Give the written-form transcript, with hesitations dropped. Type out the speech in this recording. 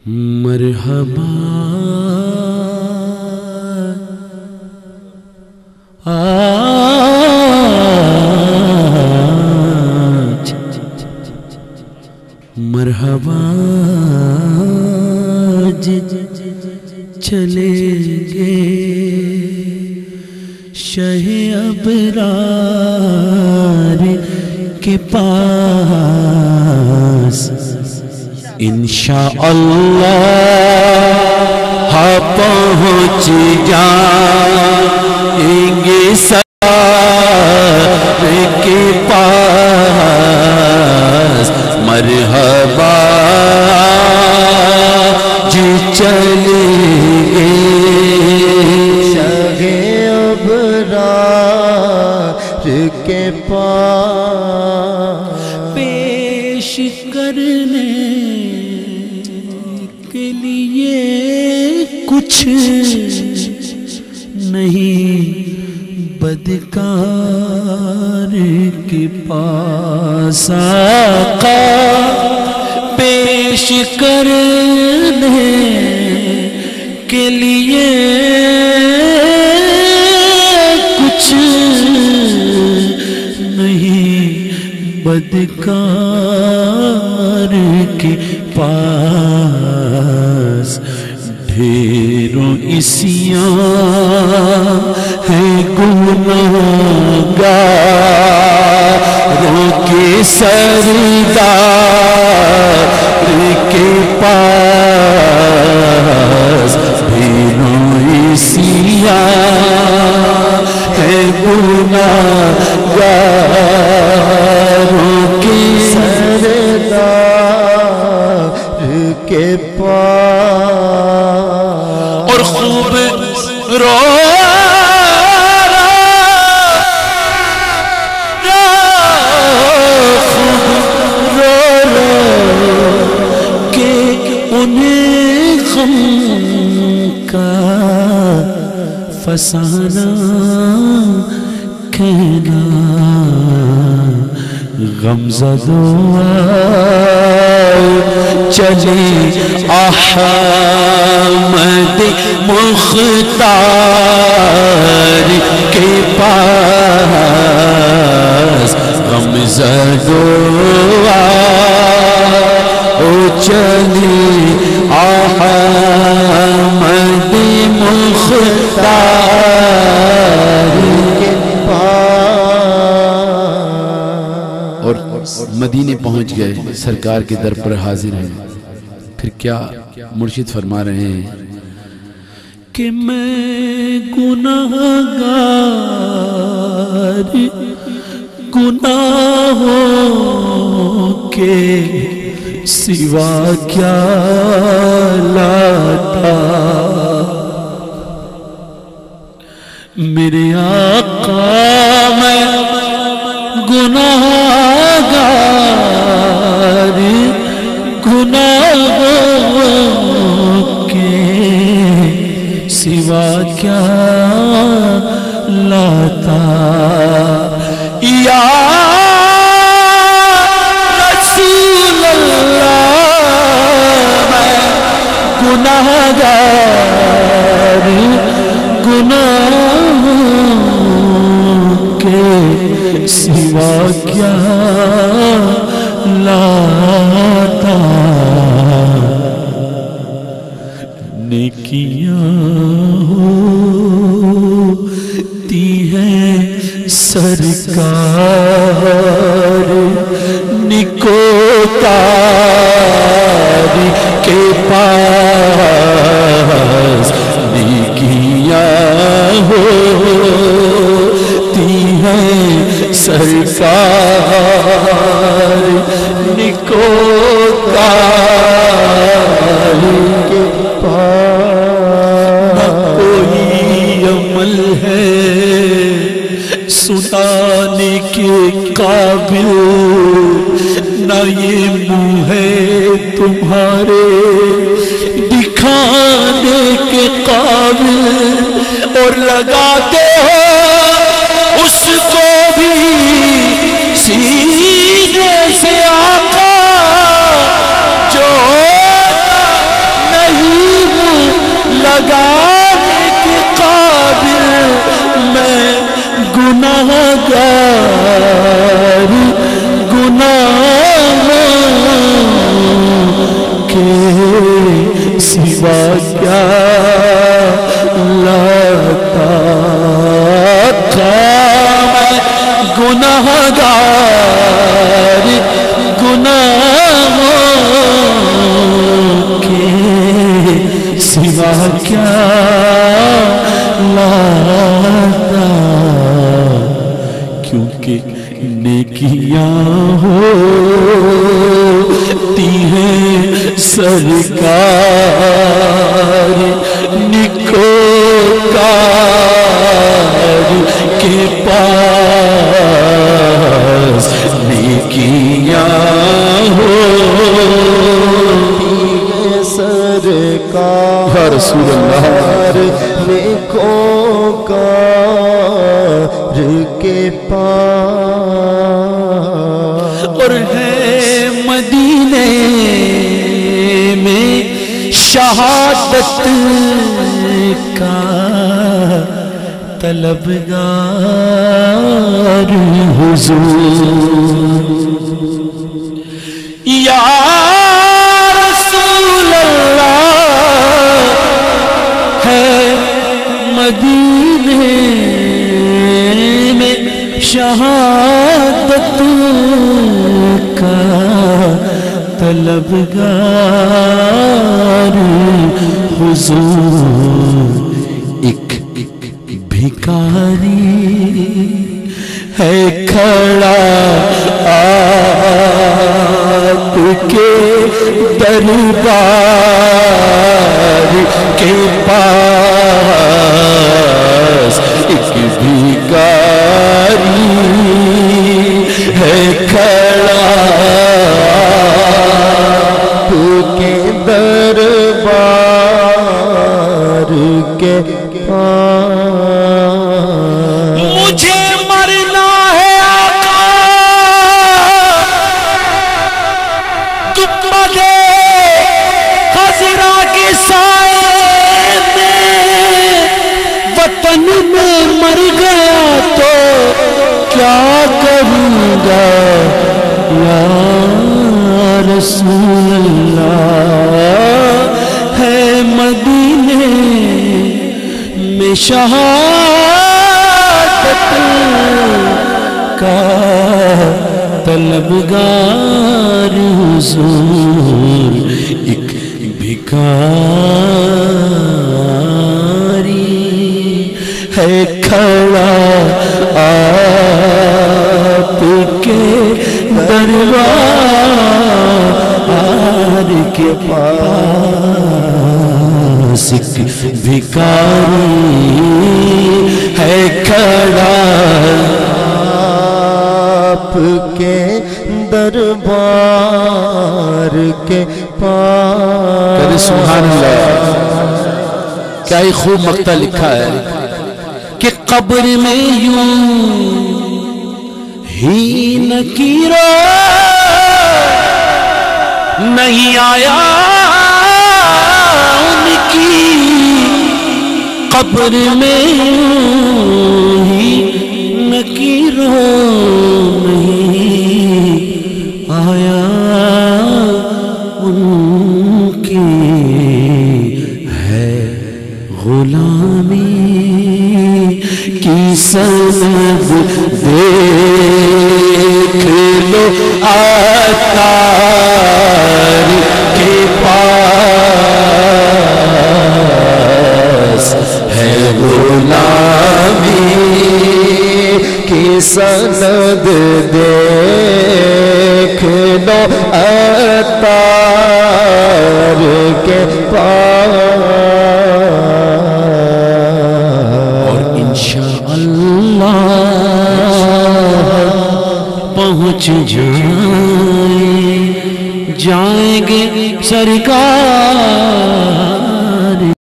مرحبا آج مرحبا چلیں گے شہ ابرار کے پاس انشاءاللہ پہنچ جائیں گے سرکار کے پاس مرحبا جی چلیں گے شہ ابرار کے پاس پیش کرنے کے لیے کچھ نہیں بدکار کے پاس آقا پیش کرنے کے لیے کچھ نہیں بدکار کے پاس ڈھیروں عصیاں ہیں گناہگاروں کے سردار کے پاس ڈھیروں عصیاں ہیں گناہگاروں کے سردار کے پاس اور خوب رو کہ انہیں غم کا فسانہ کہنا غمزدوں چلے احمد مختار کے پاس غمزدوں چلے احمد مختار کے پاس اور مدینے پہنچ گئے سرکار کے در پر حاضر ہیں پھر کیا مرشد فرما رہے ہیں کہ میں گناہگار گناہوں کے سوا کیا لاتا میرے آقا میں گناہگار گناہوں کے سوا کیا لاتا یا رسول اللہ میں گناہگار گناہوں کے سوا کیا لاتا نیکیاں ہوتی ہیں سرکار نکوکار کے پاس نیکیاں ہوتی ہیں سرکار نکوکار کے پاس نہ کوئی عمل ہے سنانے کے قابل نہ یہ منہ ہے تمہارے دکھانے کے قابل اور لگاتے ہو اس کو بھی سینے سے آقا جو سوا کیا لاتا تھا میں گناہگار گناہوں کے سوا کیا لاتا کیونکہ نیکیاں ہوتی ہیں سرکار نیکوکار کے پاس نیکیاں ہوتی ہیں سرکار رسول اللہ نیکوکار کے پاس اور ہے مدینے میں شہادت کا طلبگار حضور یا رسول اللہ ہے مدینے میں شہادت کا طلبگار حضور ایک بھکاری ہے کھڑا آپ کے دربار کے پاس ایک بھکاری ہے کھڑا آپ کے دربار کے پاس مجھے مرنا ہے آقا گنبد خضرا کے سائے میں وطن میں مر گیا تو کیا کروں گا یا رسول اللہ ہے مدینے میں شہادت کا طلبگار حضور ایک بھکاری ہے کھڑا آپ کے دربار کے پاس ایک بھکاری ہے کھڑا آپ کے دربار کے پاس سبحان اللہ کیا ہی خوب مقطع لکھا ہے کہ قبر میں یوں ہی نکیرہ نہیں آیا ان کی قبر میں یوں ہی نکیرہ نہیں آیا ان کی ہے غلامی کی سند دیکھ لو عطار کے پاس ہے غلامی کی سند دیکھ لو عطار کے پاس اور انشاءاللہ پہنچ جائیں گے سرکار